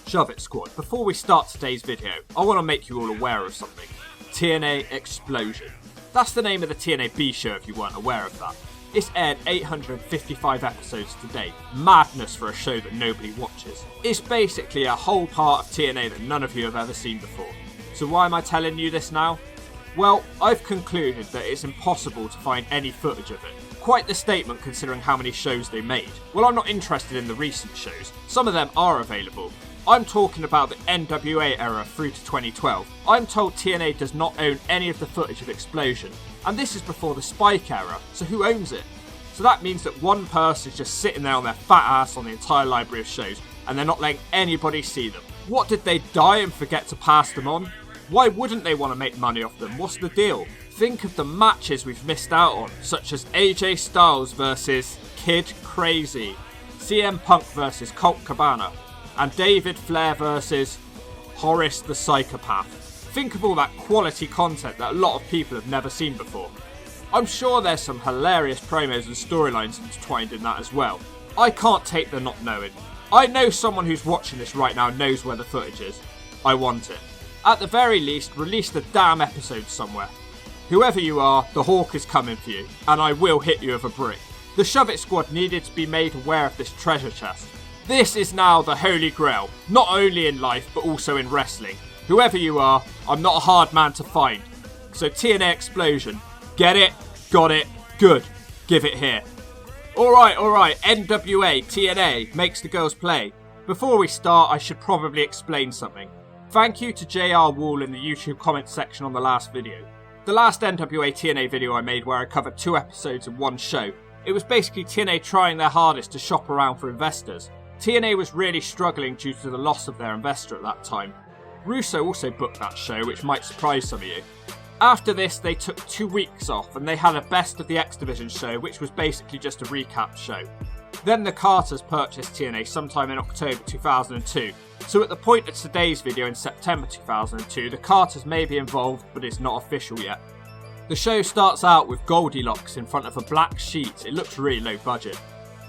Shove it, squad. Before we start today's video, I want to make you all aware of something. TNA Explosion. That's the name of the TNA B show if you weren't aware of that. It's aired 855 episodes to date. Madness for a show that nobody watches. It's basically a whole part of TNA that none of you have ever seen before. So why am I telling you this now? Well, I've concluded that it's impossible to find any footage of it. Quite the statement considering how many shows they made. Well, I'm not interested in the recent shows. Some of them are available. I'm talking about the NWA era through to 2012. I'm told TNA does not own any of the footage of Explosion. And this is before the Spike era, so who owns it? So that means that one person is just sitting there on their fat ass on the entire library of shows, and they're not letting anybody see them. What, did they die and forget to pass them on? Why wouldn't they want to make money off them? What's the deal? Think of the matches we've missed out on, such as AJ Styles versus Kid Crazy, CM Punk versus Colt Cabana, and David Flair versus Horace the Psychopath. Think of all that quality content that a lot of people have never seen before. I'm sure there's some hilarious promos and storylines intertwined in that as well. I can't take the not knowing. I know someone who's watching this right now knows where the footage is. I want it. At the very least, release the damn episode somewhere. Whoever you are, the hawk is coming for you, and I will hit you with a brick. The Shove It Squad needed to be made aware of this treasure chest. This is now the holy grail, not only in life but also in wrestling. Whoever you are, I'm not a hard man to find. So TNA Explosion, get it, got it, good, give it here. Alright, NWA, TNA makes the girls play. Before we start, I should probably explain something. Thank you to JR Wall in the YouTube comments section on the last video. The last NWA TNA video I made where I covered 2 episodes in one show, it was basically TNA trying their hardest to shop around for investors. TNA was really struggling due to the loss of their investor at that time. Russo also booked that show, which might surprise some of you. After this, they took 2 weeks off and they had a Best of the X Division show, which was basically just a recap show. Then the Carters purchased TNA sometime in October 2002. So at the point of today's video in September 2002, the Carters may be involved, but it's not official yet. The show starts out with Goldilocks in front of a black sheet. It looks really low budget.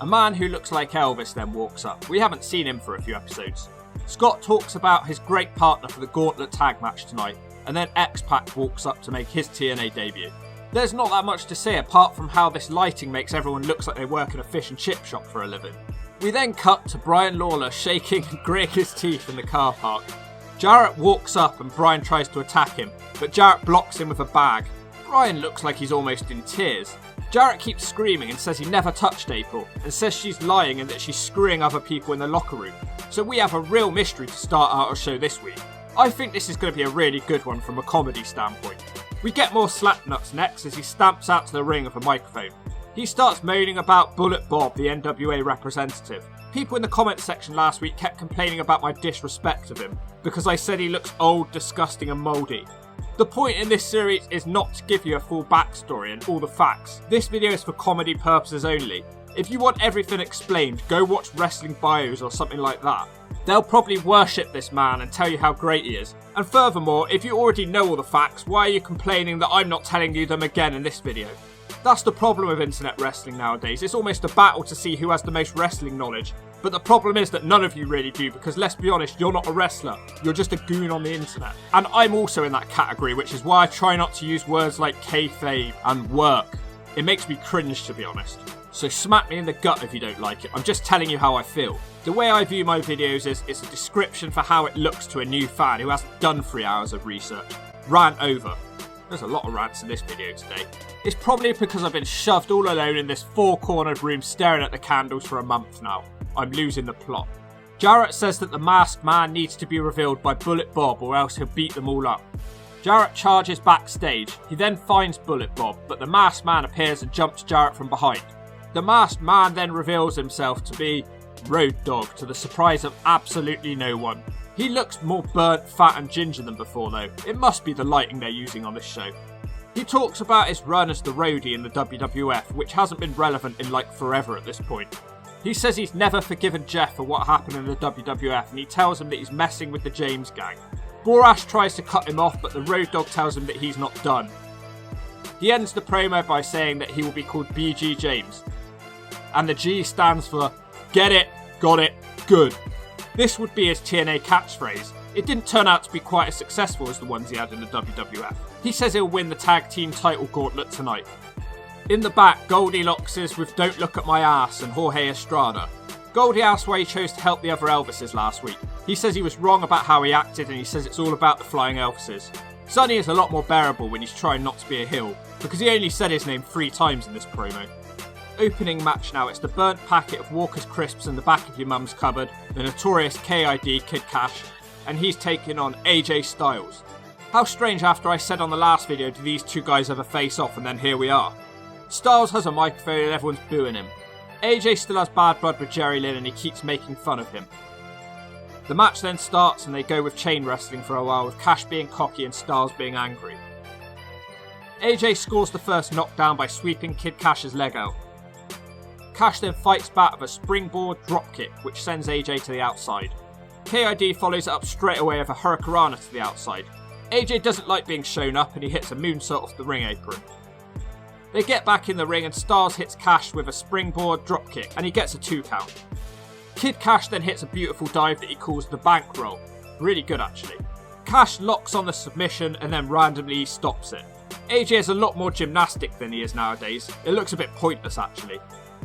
A man who looks like Elvis then walks up. We haven't seen him for a few episodes. Scott talks about his great partner for the Gauntlet tag match tonight, and then Xpac walks up to make his TNA debut. There's not that much to say apart from how this lighting makes everyone look like they work in a fish and chip shop for a living. We then cut to Brian Lawler shaking and gritting his teeth in the car park. Jarrett walks up and Brian tries to attack him, but Jarrett blocks him with a bag. Brian looks like he's almost in tears. Jarrett keeps screaming and says he never touched April, and says she's lying and that she's screwing other people in the locker room. So we have a real mystery to start out our show this week. I think this is going to be a really good one from a comedy standpoint. We get more slapnuts next as he stamps out to the ring with a microphone. He starts moaning about Bullet Bob, the NWA representative. People in the comments section last week kept complaining about my disrespect of him, because I said he looks old, disgusting and mouldy. The point in this series is not to give you a full backstory and all the facts. This video is for comedy purposes only. If you want everything explained, go watch Wrestling Bios or something like that. They'll probably worship this man and tell you how great he is. And furthermore, if you already know all the facts, why are you complaining that I'm not telling you them again in this video? That's the problem with internet wrestling nowadays. It's almost a battle to see who has the most wrestling knowledge. But the problem is that none of you really do, because let's be honest, you're not a wrestler. You're just a goon on the internet. And I'm also in that category, which is why I try not to use words like kayfabe and work. It makes me cringe, to be honest. So smack me in the gut if you don't like it. I'm just telling you how I feel. The way I view my videos is it's a description for how it looks to a new fan who hasn't done 3 hours of research. Rant over. There's a lot of rants in this video today. It's probably because I've been shoved all alone in this 4-cornered room staring at the candles for a month now. I'm losing the plot. Jarrett says that the masked man needs to be revealed by Bullet Bob or else he'll beat them all up. Jarrett charges backstage. He then finds Bullet Bob, but the masked man appears and jumps Jarrett from behind. The masked man then reveals himself to be Road Dogg, to the surprise of absolutely no one. He looks more burnt, fat and ginger than before though. It must be the lighting they're using on this show. He talks about his run as the roadie in the WWF, which hasn't been relevant in like forever at this point. He says he's never forgiven Jeff for what happened in the WWF, and he tells him that he's messing with the James gang. Borash tries to cut him off, but the Road Dogg tells him that he's not done. He ends the promo by saying that he will be called BG James. And the G stands for Get It, Got It, Good. This would be his TNA catchphrase. It didn't turn out to be quite as successful as the ones he had in the WWF. He says he'll win the tag team title gauntlet tonight. In the back, Goldilocks is with Don't Look at My Ass and Jorge Estrada. Goldie asked why he chose to help the other Elvises last week. He says he was wrong about how he acted and he says it's all about the flying Elvises. Sonny is a lot more bearable when he's trying not to be a heel, because he only said his name 3 times in this promo. Opening match now, it's the burnt packet of Walker's crisps in the back of your mum's cupboard, the notorious KID Kid Cash, and he's taking on AJ Styles. How strange after I said on the last video, do these two guys ever face off, and then here we are. Styles has a microphone and everyone's booing him. AJ still has bad blood with Jerry Lynn and he keeps making fun of him. The match then starts and they go with chain wrestling for a while, with Cash being cocky and Styles being angry. AJ scores the first knockdown by sweeping Kid Cash's leg out. Cash then fights back with a springboard dropkick which sends AJ to the outside. KID follows it up straight away with a hurricanrana to the outside. AJ doesn't like being shown up and he hits a moonsault off the ring apron. They get back in the ring and Styles hits Cash with a springboard dropkick and he gets a 2 count. Kid Cash then hits a beautiful dive that he calls the bankroll. Really good actually. Cash locks on the submission and then randomly stops it. AJ is a lot more gymnastic than he is nowadays. It looks a bit pointless actually.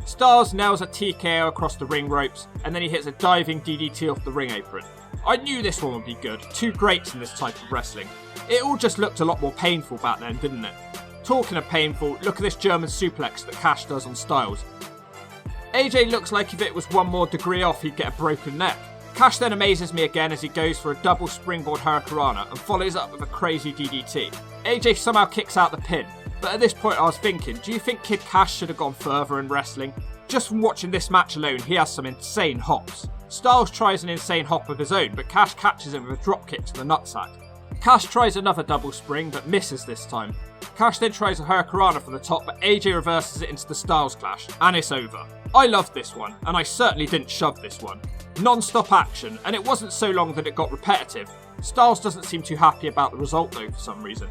Styles nails a TKO across the ring ropes and then he hits a diving DDT off the ring apron. I knew this one would be good. 2 greats in this type of wrestling. It all just looked a lot more painful back then, didn't it? Talking of painful, look at this German suplex that Cash does on Styles. AJ looks like if it was 1 more degree off he'd get a broken neck. Cash then amazes me again as he goes for a double springboard hurricanrana and follows up with a crazy DDT. AJ somehow kicks out the pin, but at this point I was thinking, do you think Kid Cash should have gone further in wrestling? Just from watching this match alone, he has some insane hops. Styles tries an insane hop of his own, but Cash catches him with a dropkick to the nutsack. Cash tries another double spring, but misses this time. Cash then tries a hurricanrana from the top, but AJ reverses it into the Styles Clash, and it's over. I loved this one, and I certainly didn't shove this one. Non-stop action, and it wasn't so long that it got repetitive. Styles doesn't seem too happy about the result though for some reason.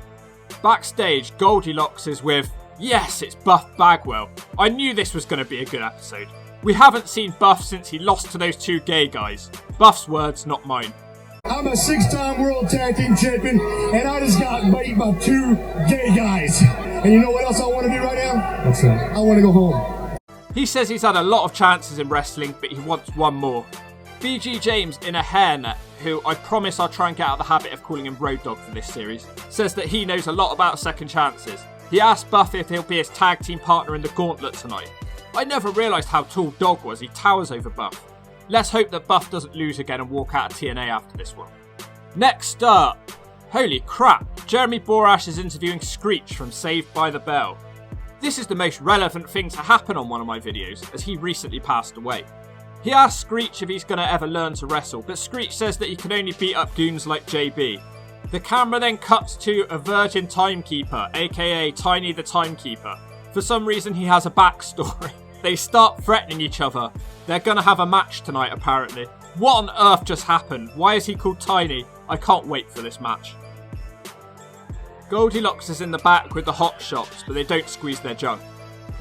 Backstage, Goldilocks is with, yes, it's Buff Bagwell. I knew this was going to be a good episode. We haven't seen Buff since he lost to those 2 gay guys. Buff's words, not mine. I'm a 6-time world tag team champion, and I just got beat by 2 gay guys. And you know what else I want to do right now? What's that? I want to go home. He says he's had a lot of chances in wrestling, but he wants 1 more. BG James in a hairnet, who I promise I'll try and get out of the habit of calling him Road Dogg for this series, says that he knows a lot about second chances. He asked Buff if he'll be his tag team partner in the Gauntlet tonight. I never realised how tall Dogg was, he towers over Buff. Let's hope that Buff doesn't lose again and walk out of TNA after this one. Next up, holy crap, Jeremy Borash is interviewing Screech from Saved by the Bell. This is the most relevant thing to happen on one of my videos, as he recently passed away. He asks Screech if he's going to ever learn to wrestle, but Screech says that he can only beat up goons like JB. The camera then cuts to a virgin timekeeper, aka Tiny the Timekeeper. For some reason he has a backstory. They start threatening each other. They're going to have a match tonight apparently. What on earth just happened? Why is he called Tiny? I can't wait for this match. Goldilocks is in the back with the hot shots, but they don't squeeze their junk.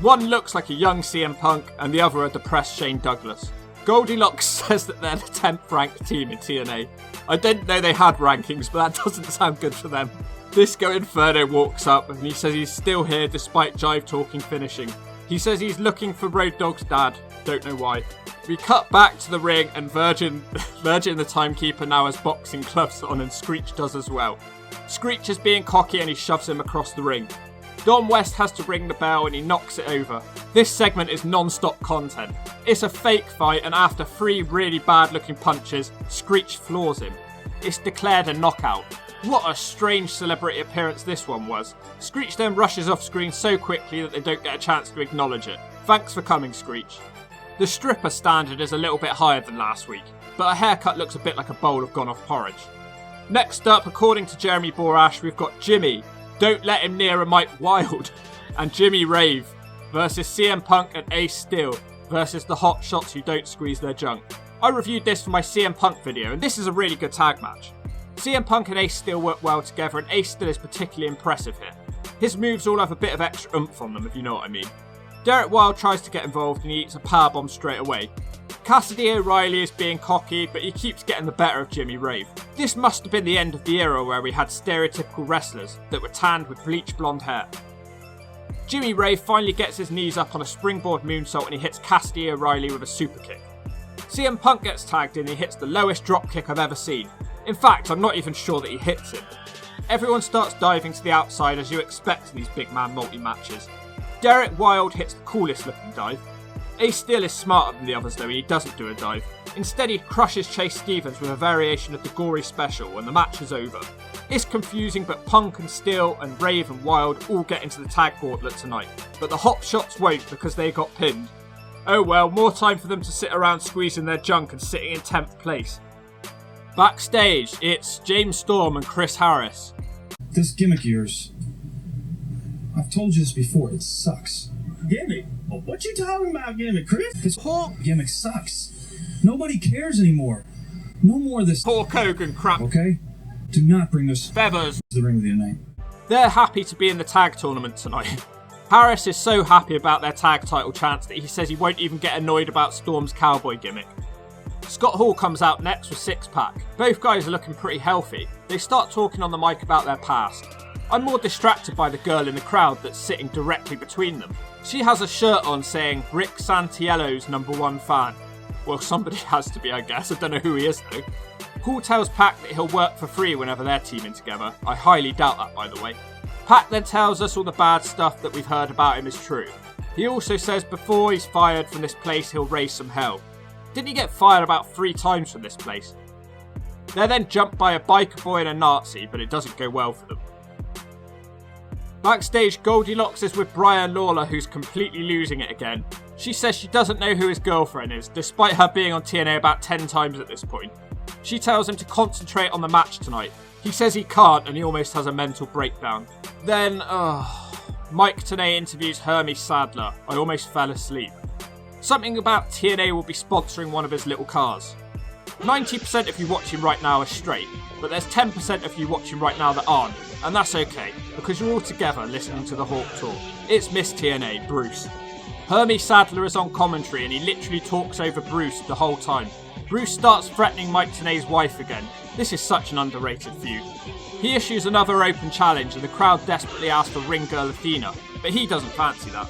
One looks like a young CM Punk and the other a depressed Shane Douglas. Goldilocks says that they're the 10th ranked team in TNA. I didn't know they had rankings, but that doesn't sound good for them. Disco Inferno walks up and he says he's still here despite Jive Talking finishing. He says he's looking for Road Dogg's dad, don't know why. We cut back to the ring and Virgin the Timekeeper now has boxing gloves on and Screech does as well. Screech is being cocky and he shoves him across the ring. Don West has to ring the bell and he knocks it over. This segment is non-stop content. It's a fake fight and after 3 really bad looking punches, Screech floors him. It's declared a knockout. What a strange celebrity appearance this one was. Screech then rushes off screen so quickly that they don't get a chance to acknowledge it. Thanks for coming, Screech. The stripper standard is a little bit higher than last week, but her haircut looks a bit like a bowl of gone-off porridge. Next up, according to Jeremy Borash, we've got Jimmy, Don't Let Him Near a Mike Wild, and Jimmy Rave versus CM Punk and Ace Steel versus the Hot Shots who don't squeeze their junk. I reviewed this for my CM Punk video, and this is a really good tag match. CM Punk and Ace Steel work well together, and Ace Steel is particularly impressive here. His moves all have a bit of extra oomph on them, if you know what I mean. Derek Wilde tries to get involved and he eats a powerbomb straight away. Cassidy O'Reilly is being cocky, but he keeps getting the better of Jimmy Rave. This must have been the end of the era where we had stereotypical wrestlers that were tanned with bleach blonde hair. Jimmy Rave finally gets his knees up on a springboard moonsault and he hits Cassidy O'Reilly with a super kick. CM Punk gets tagged in and he hits the lowest drop kick I've ever seen. In fact, I'm not even sure that he hits him. Everyone starts diving to the outside as you expect in these big man multi-matches. Derek Wilde hits the coolest looking dive. Ace Steel is smarter than the others though and he doesn't do a dive. Instead he crushes Chase Stevens with a variation of the gory special and the match is over. It's confusing, but Punk and Steel and Rave and Wilde all get into the tag gauntlet tonight. But the Hot Shots won't because they got pinned. Oh well, more time for them to sit around squeezing their junk and sitting in 10th place. Backstage, it's James Storm and Chris Harris. This gimmick of yours, I've told you this before, it sucks. Gimmick? What you talking about, gimmick, Chris? This whole gimmick sucks. Nobody cares anymore. No more of this Hulk Hogan crap. Okay? Do not bring those feathers to the ring with you tonight. They're happy to be in the tag tournament tonight. Harris is so happy about their tag title chance that he says he won't even get annoyed about Storm's cowboy gimmick. Scott Hall comes out next with Six-Pac. Both guys are looking pretty healthy. They start talking on the mic about their past. I'm more distracted by the girl in the crowd that's sitting directly between them. She has a shirt on saying Rick Santiello's #1 fan. Well, somebody has to be, I guess. I don't know who he is though. Hall tells Pac that he'll work for free whenever they're teaming together. I highly doubt that, by the way. Pac then tells us all the bad stuff that we've heard about him is true. He also says before he's fired from this place he'll raise some hell. Didn't he get fired about 3 times from this place? They're then jumped by a biker boy and a Nazi, but it doesn't go well for them. Backstage, Goldilocks is with Brian Lawler, who's completely losing it again. She says she doesn't know who his girlfriend is, despite her being on TNA about 10 times at this point. She tells him to concentrate on the match tonight. He says he can't and he almost has a mental breakdown. Then, Mike Tenay interviews Hermie Sadler. I almost fell asleep. Something about TNA will be sponsoring one of his little cars. 90% of you watching right now are straight, but there's 10% of you watching right now that aren't, and that's okay, because you're all together listening to the Hawk Talk. It's Miss TNA, Bruce. Hermie Sadler is on commentary and he literally talks over Bruce the whole time. Bruce starts threatening Mike Tenay's wife again. This is such an underrated feud. He issues another open challenge and the crowd desperately asks for ring girl Athena, but he doesn't fancy that.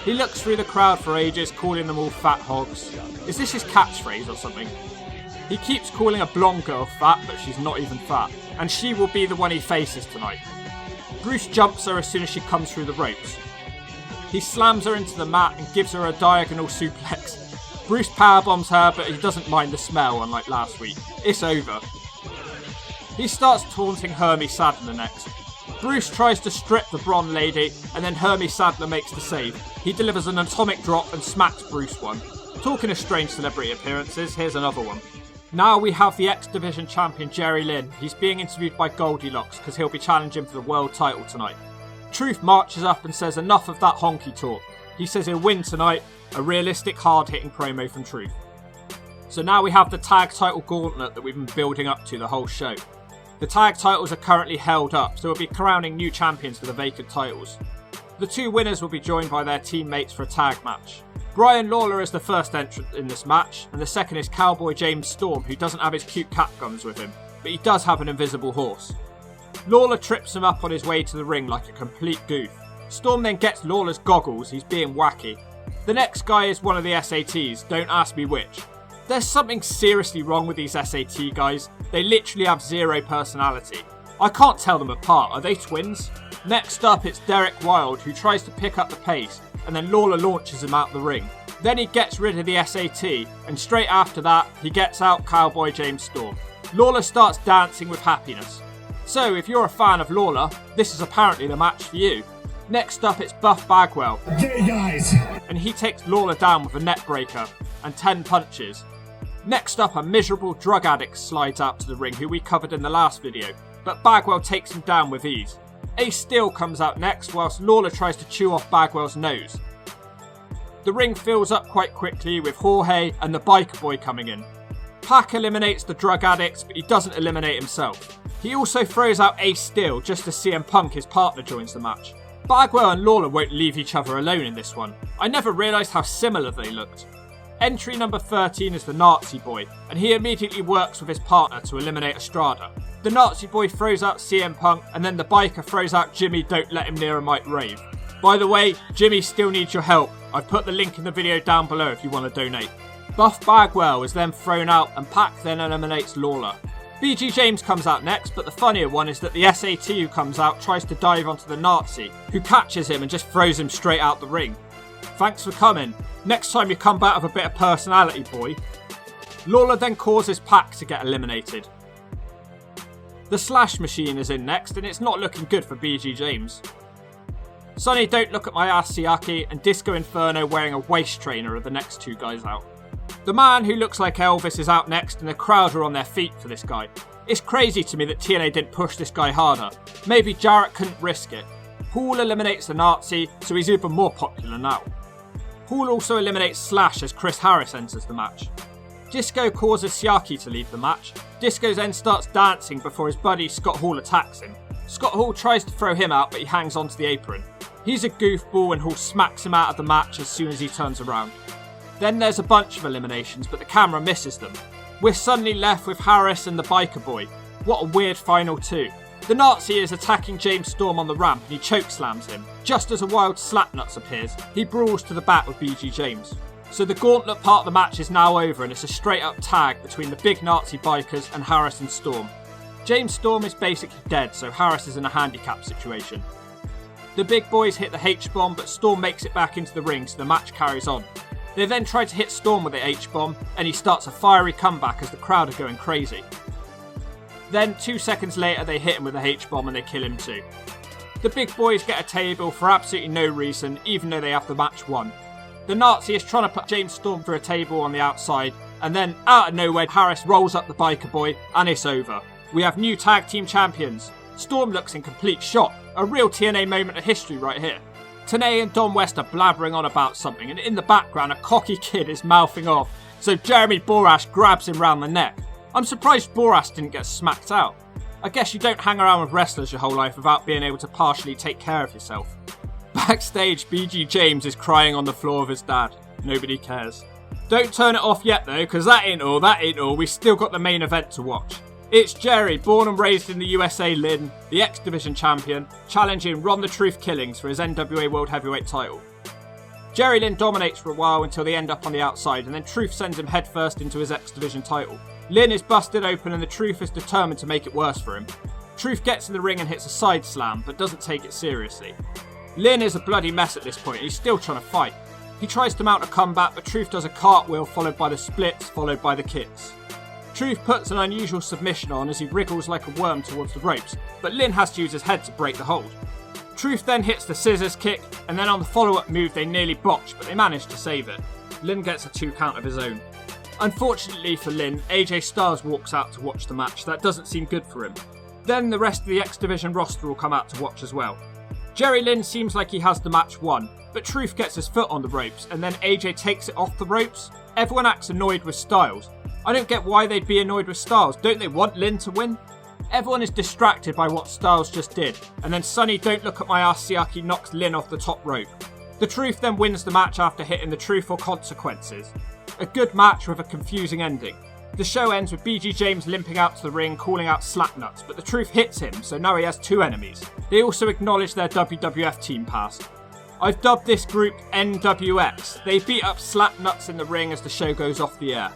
He looks through the crowd for ages, calling them all fat hogs. Is this his catchphrase or something? He keeps calling a blonde girl fat, but she's not even fat, and she will be the one he faces tonight. Bruce jumps her as soon as she comes through the ropes. He slams her into the mat and gives her a diagonal suplex. Bruce powerbombs her, but he doesn't mind the smell, unlike last week. It's over. He starts taunting Hermie Sadler next. Bruce tries to strip the blonde lady, and then Hermie Sadler makes the save. He delivers an atomic drop and smacks Bruce one. Talking of strange celebrity appearances, here's another one. Now we have the X Division champion Jerry Lynn. He's being interviewed by Goldilocks because he'll be challenging for the world title tonight. Truth marches up and says enough of that honky talk. He says he'll win tonight. A realistic, hard-hitting promo from Truth. So now we have the tag title gauntlet that we've been building up to the whole show. The tag titles are currently held up, so we'll be crowning new champions for the vacant titles. The 2 winners will be joined by their teammates for a tag match. Brian Lawler is the first entrant in this match, and the second is Cowboy James Storm, who doesn't have his cute cat guns with him, but he does have an invisible horse. Lawler trips him up on his way to the ring like a complete goof. Storm then gets Lawler's goggles, he's being wacky. The next guy is one of the SATs, don't ask me which. There's something seriously wrong with these SAT guys. They literally have 0 personality. I can't tell them apart, are they twins? Next up it's Derek Wilde, who tries to pick up the pace, and then Lawler launches him out the ring. Then he gets rid of the SAT, and straight after that, he gets out Cowboy James Storm. Lawler starts dancing with happiness. So if you're a fan of Lawler, this is apparently the match for you. Next up it's Buff Bagwell. Gay guys! And he takes Lawler down with a neck breaker and 10 punches. Next up, a miserable drug addict slides out to the ring, who we covered in the last video, but Bagwell takes him down with ease. Ace Steel comes out next, whilst Lawler tries to chew off Bagwell's nose. The ring fills up quite quickly with Jorge and the biker boy coming in. Pac eliminates the drug addicts, but he doesn't eliminate himself. He also throws out Ace Steel just as CM Punk, his partner, joins the match. Bagwell and Lawler won't leave each other alone in this one. I never realised how similar they looked. Entry number 13 is the Nazi Boy, and he immediately works with his partner to eliminate Estrada. The Nazi Boy throws out CM Punk, and then the biker throws out Jimmy Don't Let Him Near a Mic Rave. By the way, Jimmy still needs your help. I've put the link in the video down below if you want to donate. Buff Bagwell is then thrown out, and Pac then eliminates Lawler. BG James comes out next, but the funnier one is that the SAT who comes out tries to dive onto the Nazi, who catches him and just throws him straight out the ring. Thanks for coming. Next time you come back with a bit of personality, boy. Lawler then causes Pac to get eliminated. The Slash Machine is in next, and it's not looking good for BG James. Sonny Don't Look at My Ass Siaki and Disco Inferno wearing a waist trainer are the next two guys out. The man who looks like Elvis is out next, and the crowd are on their feet for this guy. It's crazy to me that TNA didn't push this guy harder. Maybe Jarrett couldn't risk it. Hall eliminates the Nazi, so he's even more popular now. Hall also eliminates Slash as Chris Harris enters the match. Disco causes Siaki to leave the match. Disco then starts dancing before his buddy Scott Hall attacks him. Scott Hall tries to throw him out, but he hangs onto the apron. He's a goofball, and Hall smacks him out of the match as soon as he turns around. Then there's a bunch of eliminations, but the camera misses them. We're suddenly left with Harris and the Biker Boy. What a weird final two. The Nazi is attacking James Storm on the ramp, and he chokeslams him. Just as a wild Slapnuts appears, he brawls to the back with BG James. So the gauntlet part of the match is now over, and it's a straight up tag between the big Nazi bikers and Harris and Storm. James Storm is basically dead, so Harris is in a handicap situation. The big boys hit the H-bomb, but Storm makes it back into the ring, so the match carries on. They then try to hit Storm with the H-bomb, and he starts a fiery comeback as the crowd are going crazy. Then 2 seconds later they hit him with the H-bomb and they kill him too. The big boys get a table for absolutely no reason, even though they have the match won. The Nazi is trying to put James Storm through a table on the outside, and then out of nowhere Harris rolls up the Biker Boy, and it's over. We have new tag team champions. Storm looks in complete shock. A real TNA moment of history right here. Tenay and Don West are blabbering on about something, and in the background a cocky kid is mouthing off, so Jeremy Borash grabs him round the neck. I'm surprised Borash didn't get smacked out. I guess you don't hang around with wrestlers your whole life without being able to partially take care of yourself. Backstage, BG James is crying on the floor of his dad. Nobody cares. Don't turn it off yet though, because that ain't all, we still got the main event to watch. It's Jerry, born and raised in the USA, Lynn, the X Division champion, challenging Ron the Truth Killings for his NWA World Heavyweight title. Jerry Lynn dominates for a while until they end up on the outside, and then Truth sends him headfirst into his X Division title. Lynn is busted open, and the Truth is determined to make it worse for him. Truth gets in the ring and hits a side slam, but doesn't take it seriously. Lynn is a bloody mess at this point, and he's still trying to fight. He tries to mount a comeback, but Truth does a cartwheel followed by the splits, followed by the kicks. Truth puts an unusual submission on as he wriggles like a worm towards the ropes, but Lynn has to use his head to break the hold. Truth then hits the scissors kick, and then on the follow-up move they nearly botch, but they manage to save it. Lynn gets a 2 count of his own. Unfortunately for Lynn, AJ Styles walks out to watch the match. That doesn't seem good for him. Then the rest of the X Division roster will come out to watch as well. Jerry Lynn seems like he has the match won, but Truth gets his foot on the ropes, and then AJ takes it off the ropes. Everyone acts annoyed with Styles. I don't get why they'd be annoyed with Styles. Don't they want Lynn to win? Everyone is distracted by what Styles just did, and then Sonny Don't Look at My Ass Siaki knocks Lynn off the top rope. The Truth then wins the match after hitting the Truth or Consequences. A good match with a confusing ending. The show ends with BG James limping out to the ring, calling out Slapnuts, but the Truth hits him, so now he has 2 enemies. They also acknowledge their WWF team past. I've dubbed this group NWX. They beat up Slapnuts in the ring as the show goes off the air.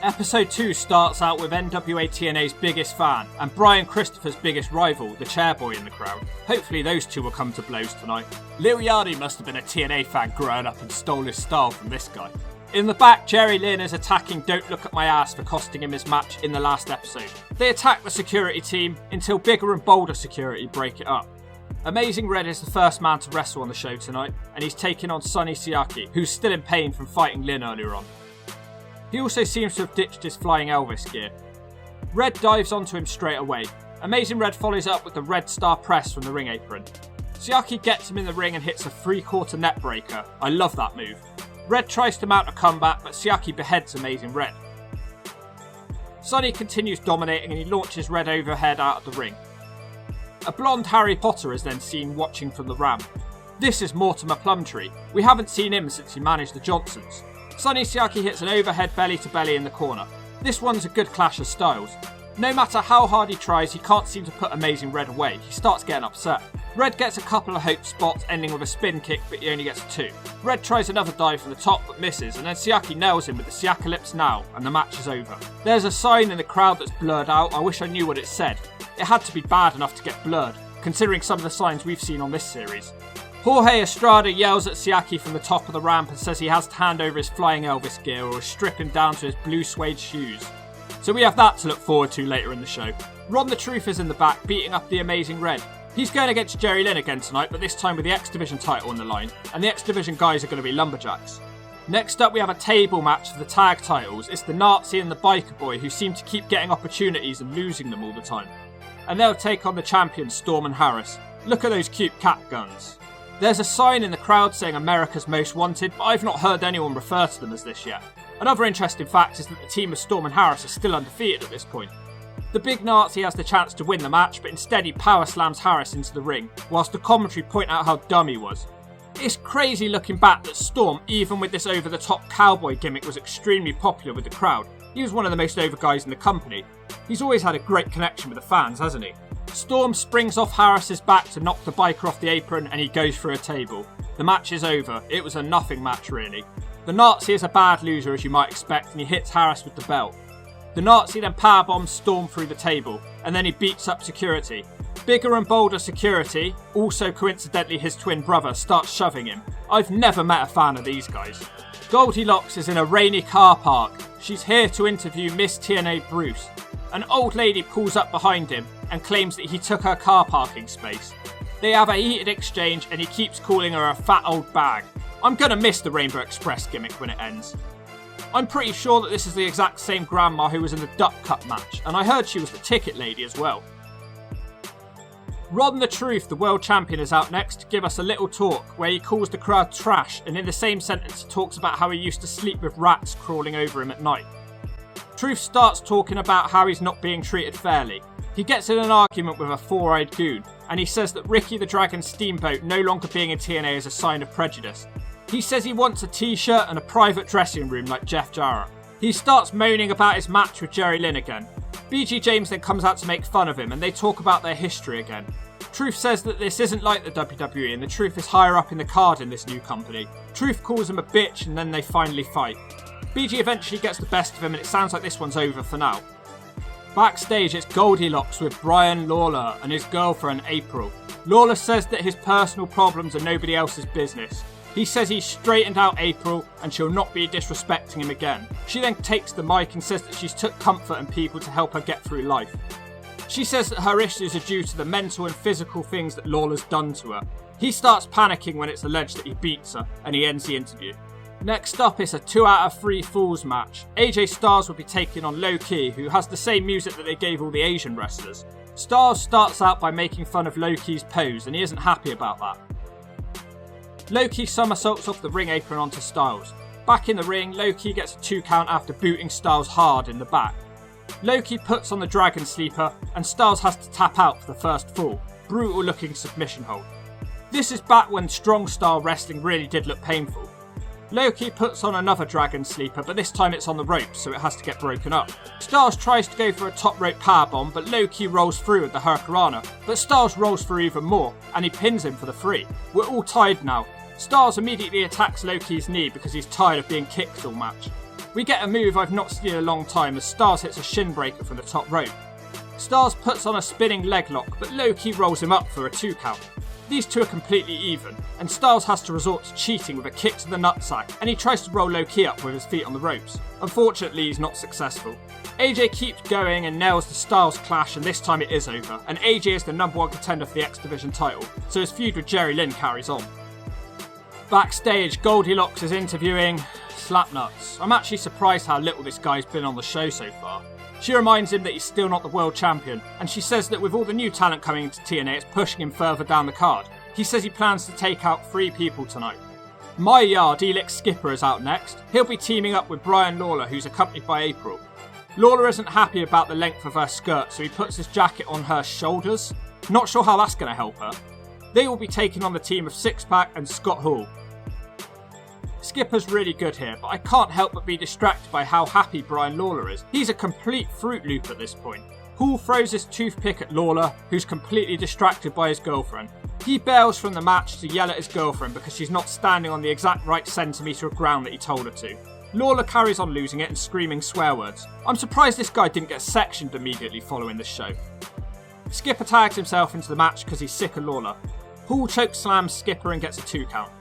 Episode 2 starts out with NWA TNA's biggest fan and Brian Christopher's biggest rival, the chairboy in the crowd. Hopefully those two will come to blows tonight. Lil Yachty must have been a TNA fan growing up and stole his style from this guy. In the back, Jerry Lynn is attacking Don't Look at My Ass for costing him his match in the last episode. They attack the security team until bigger and bolder security break it up. Amazing Red is the first man to wrestle on the show tonight, and he's taking on Sonny Siaki, who's still in pain from fighting Lynn earlier on. He also seems to have ditched his Flying Elvis gear. Red dives onto him straight away. Amazing Red follows up with the Red Star press from the ring apron. Siaki gets him in the ring and hits a 3/4 net breaker. I love that move. Red tries to mount a comeback, but Siaki beheads Amazing Red. Sonny continues dominating and he launches Red overhead out of the ring. A blonde Harry Potter is then seen watching from the ramp. This is Mortimer Plumtree. We haven't seen him since he managed the Johnsons. Sonny Siaki hits an overhead belly to belly in the corner. This one's a good clash of styles. No matter how hard he tries, he can't seem to put Amazing Red away. He starts getting upset. Red gets a couple of hope spots ending with a spin kick, but he only gets 2. Red tries another dive from the top but misses, and then Siaki nails him with the Siakalypse now, and the match is over. There's a sign in the crowd that's blurred out. I wish I knew what it said. It had to be bad enough to get blurred, considering some of the signs we've seen on this series. Jorge Estrada yells at Siaki from the top of the ramp and says he has to hand over his flying Elvis gear or strip him down to his blue suede shoes. So we have that to look forward to later in the show. Ron the Truth is in the back beating up the Amazing Red. He's going against Jerry Lynn again tonight, but this time with the X Division title on the line, and the X Division guys are going to be Lumberjacks. Next up we have a table match for the tag titles. It's the Nazi and the Biker Boy who seem to keep getting opportunities and losing them all the time. And they'll take on the champions Storm and Harris. Look at those cute cat guns. There's a sign in the crowd saying America's Most Wanted, but I've not heard anyone refer to them as this yet. Another interesting fact is that the team of Storm and Harris are still undefeated at this point. The big Nazi has the chance to win the match, but instead he power slams Harris into the ring, whilst the commentary point out how dumb he was. It's crazy looking back that Storm, even with this over-the-top cowboy gimmick, was extremely popular with the crowd. He was one of the most over guys in the company. He's always had a great connection with the fans, hasn't he? Storm springs off Harris's back to knock the biker off the apron and he goes through a table. The match is over. It was a nothing match really. The Nazi is a bad loser as you might expect and he hits Harris with the belt. The Nazi then powerbombs Storm through the table and then he beats up security. Bigger and bolder security, also coincidentally his twin brother, starts shoving him. I've never met a fan of these guys. Goldilocks is in a rainy car park. She's here to interview Miss TNA Bruce. An old lady pulls up behind him and claims that he took her car parking space. They have a heated exchange and he keeps calling her a fat old bag. I'm gonna miss the Rainbow Express gimmick when it ends. I'm pretty sure that this is the exact same grandma who was in the Duck Cup match, and I heard she was the ticket lady as well. Ron the Truth, the world champion, is out next to give us a little talk where he calls the crowd trash, and in the same sentence he talks about how he used to sleep with rats crawling over him at night. Truth starts talking about how he's not being treated fairly. He gets in an argument with a four-eyed goon, and he says that Ricky the Dragon Steamboat no longer being in TNA is a sign of prejudice. He says he wants a t-shirt and a private dressing room like Jeff Jarrett. He starts moaning about his match with Jerry Lynn again. BG James then comes out to make fun of him and they talk about their history again. Truth says that this isn't like the WWE and the Truth is higher up in the card in this new company. Truth calls him a bitch and then they finally fight. BG eventually gets the best of him and it sounds like this one's over for now. Backstage it's Goldilocks with Brian Lawler and his girlfriend April. Lawler says that his personal problems are nobody else's business. He says he's straightened out April and she'll not be disrespecting him again. She then takes the mic and says that she's took comfort in people to help her get through life. She says that her issues are due to the mental and physical things that Lawler's done to her. He starts panicking when it's alleged that he beats her and he ends the interview. Next up is a 2 out of 3 Falls match. AJ Styles will be taking on Low Ki, who has the same music that they gave all the Asian wrestlers. Styles starts out by making fun of Low Ki's pose and he isn't happy about that. Low Ki somersaults off the ring apron onto Styles. Back in the ring, Low Ki gets a 2 count after booting Styles hard in the back. Low Ki puts on the Dragon Sleeper and Styles has to tap out for the first fall. Brutal looking submission hold. This is back when strong style wrestling really did look painful. Low Ki puts on another Dragon Sleeper, but this time it's on the ropes, so it has to get broken up. Styles tries to go for a top rope powerbomb, but Low Ki rolls through with the Hurricanrana. But Styles rolls through even more, and he pins him for the 3. We're all tied now. Styles immediately attacks Low Ki's knee because he's tired of being kicked all match. We get a move I've not seen in a long time as Styles hits a shin breaker from the top rope. Styles puts on a spinning leg lock, but Low Ki rolls him up for a 2 count. These two are completely even, and Styles has to resort to cheating with a kick to the nutsack, and he tries to roll Low Ki up with his feet on the ropes. Unfortunately, he's not successful. AJ keeps going and nails the Styles clash, and this time it is over, and AJ is the #1 contender for the X Division title, so his feud with Jerry Lynn carries on. Backstage, Goldilocks is interviewing Slapnuts. I'm actually surprised how little this guy's been on the show so far. She reminds him that he's still not the world champion, and she says that with all the new talent coming into TNA, it's pushing him further down the card. He says he plans to take out 3 people tonight. My Yard, Elix Skipper, is out next. He'll be teaming up with Brian Lawler, who's accompanied by April. Lawler isn't happy about the length of her skirt, so he puts his jacket on her shoulders. Not sure how that's going to help her. They will be taking on the team of Sixpac and Scott Hall. Skipper's really good here, but I can't help but be distracted by how happy Brian Lawler is. He's a complete Fruit Loop at this point. Hall throws his toothpick at Lawler, who's completely distracted by his girlfriend. He bails from the match to yell at his girlfriend because she's not standing on the exact right centimetre of ground that he told her to. Lawler carries on losing it and screaming swear words. I'm surprised this guy didn't get sectioned immediately following this show. Skipper tags himself into the match because he's sick of Lawler. Hall chokeslams Skipper and gets a 2 count.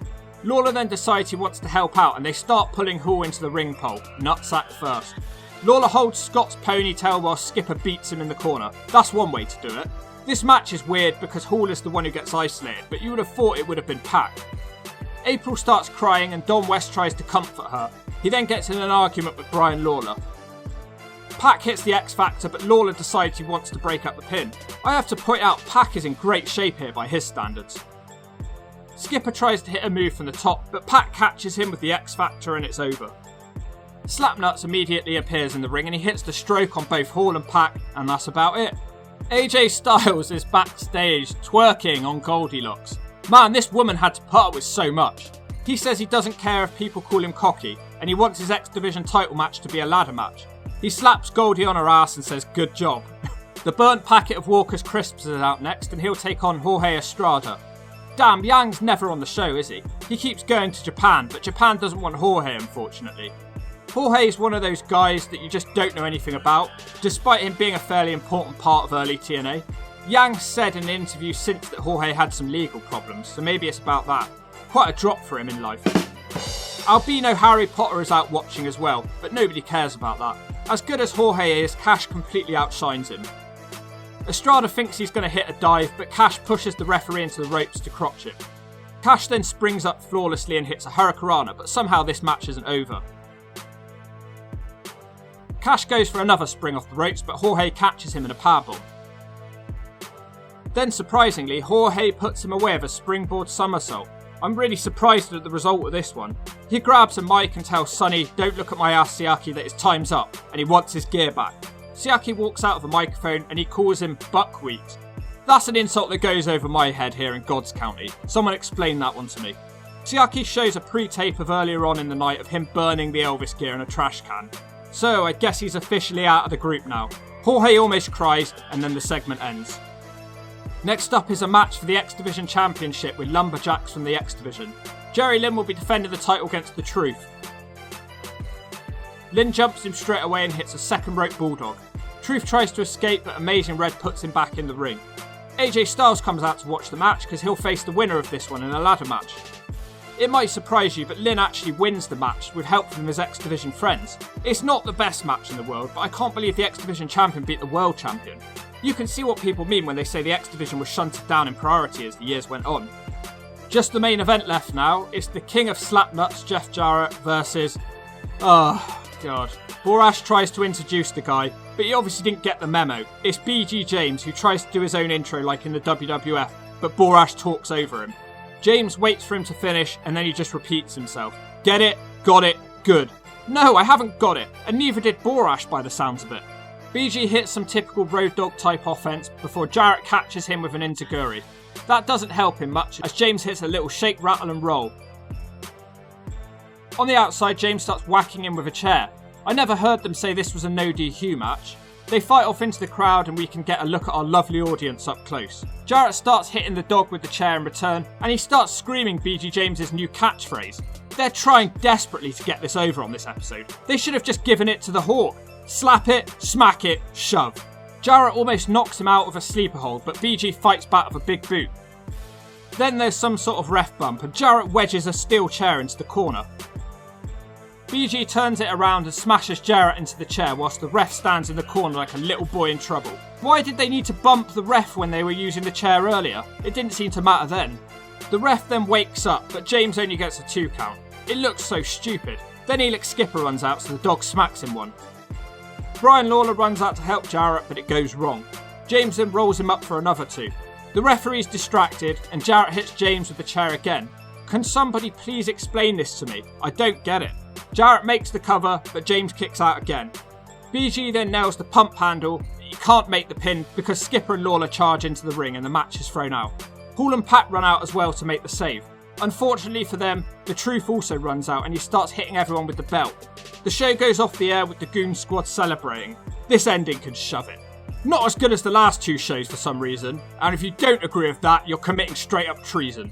Lawler then decides he wants to help out and they start pulling Hall into the ring pole, nutsack first. Lawler holds Scott's ponytail while Skipper beats him in the corner. That's one way to do it. This match is weird because Hall is the one who gets isolated, but you would have thought it would have been Pac. April starts crying and Don West tries to comfort her. He then gets in an argument with Brian Lawler. Pac hits the X Factor, but Lawler decides he wants to break up the pin. I have to point out Pac is in great shape here by his standards. Skipper tries to hit a move from the top, but Pac catches him with the X Factor and it's over. Slapnuts immediately appears in the ring and he hits the stroke on both Hall and Pac, and that's about it. AJ Styles is backstage twerking on Goldilocks. Man, this woman had to put up with so much. He says he doesn't care if people call him cocky, and he wants his X Division title match to be a ladder match. He slaps Goldie on her ass and says good job. The burnt packet of Walker's Crisps is out next and he'll take on Jorge Estrada. Damn, Yang's never on the show, is he? He keeps going to Japan, but Japan doesn't want Jorge, unfortunately. Jorge is one of those guys that you just don't know anything about, despite him being a fairly important part of early TNA. Yang said in an interview since that Jorge had some legal problems, so maybe it's about that. Quite a drop for him in life. Albino Harry Potter is out watching as well, but nobody cares about that. As good as Jorge is, Cash completely outshines him. Estrada thinks he's going to hit a dive, but Cash pushes the referee into the ropes to crotch it. Cash then springs up flawlessly and hits a Hurricanrana, but somehow this match isn't over. Cash goes for another spring off the ropes, but Jorge catches him in a powerbomb. Then surprisingly, Jorge puts him away with a springboard somersault. I'm really surprised at the result of this one. He grabs a mic and tells Sonny, don't look at my ass Siaki, that his time's up, and he wants his gear back. Siaki walks out of the microphone and he calls him buckwheat. That's an insult that goes over my head here in God's County. Someone explain that one to me. Siaki shows a pre-tape of earlier on in the night of him burning the Elvis gear in a trash can. So I guess he's officially out of the group now. Jorge almost cries and then the segment ends. Next up is a match for the X Division Championship with Lumberjacks from the X Division. Jerry Lynn will be defending the title against The Truth. Lynn jumps him straight away and hits a second rope bulldog. Truth tries to escape, but Amazing Red puts him back in the ring. AJ Styles comes out to watch the match because he'll face the winner of this one in a ladder match. It might surprise you, but Lynn actually wins the match with help from his X Division friends. It's not the best match in the world, but I can't believe the X Division champion beat the world champion. You can see what people mean when they say the X Division was shunted down in priority as the years went on. Just the main event left now. It's the king of slapnuts, Jeff Jarrett, versus... oh, God. Borash tries to introduce the guy, but he obviously didn't get the memo. It's BG James who tries to do his own intro like in the WWF, but Borash talks over him. James waits for him to finish and then he just repeats himself. Get it? Got it? Good. No, I haven't got it, and neither did Borash by the sounds of it. BG hits some typical Road Dogg type offense before Jarrett catches him with an Enzuigiri. That doesn't help him much as James hits a little shake, rattle and roll. On the outside, James starts whacking him with a chair. I never heard them say this was a no DQ match. They fight off into the crowd and we can get a look at our lovely audience up close. Jarrett starts hitting the dog with the chair in return and he starts screaming BG James's new catchphrase. They're trying desperately to get this over on this episode. They should have just given it to the Hawk. Slap it, smack it, shove. Jarrett almost knocks him out of a sleeper hold, but BG fights back with a big boot. Then there's some sort of ref bump and Jarrett wedges a steel chair into the corner. BG turns it around and smashes Jarrett into the chair whilst the ref stands in the corner like a little boy in trouble. Why did they need to bump the ref when they were using the chair earlier? It didn't seem to matter then. The ref then wakes up, but James only gets a 2 count. It looks so stupid. Then Elix Skipper runs out, so the dog smacks him one. Brian Lawler runs out to help Jarrett, but it goes wrong. James then rolls him up for another 2. The referee's distracted, and Jarrett hits James with the chair again. Can somebody please explain this to me? I don't get it. Jarrett makes the cover, but James kicks out again. BG then nails the pump handle. He can't make the pin because Skipper and Lawler charge into the ring and the match is thrown out. Hall and Pat run out as well to make the save. Unfortunately for them, the truth also runs out and he starts hitting everyone with the belt. The show goes off the air with the Goon Squad celebrating. This ending can shove it. Not as good as the last two shows for some reason, and if you don't agree with that, you're committing straight up treason.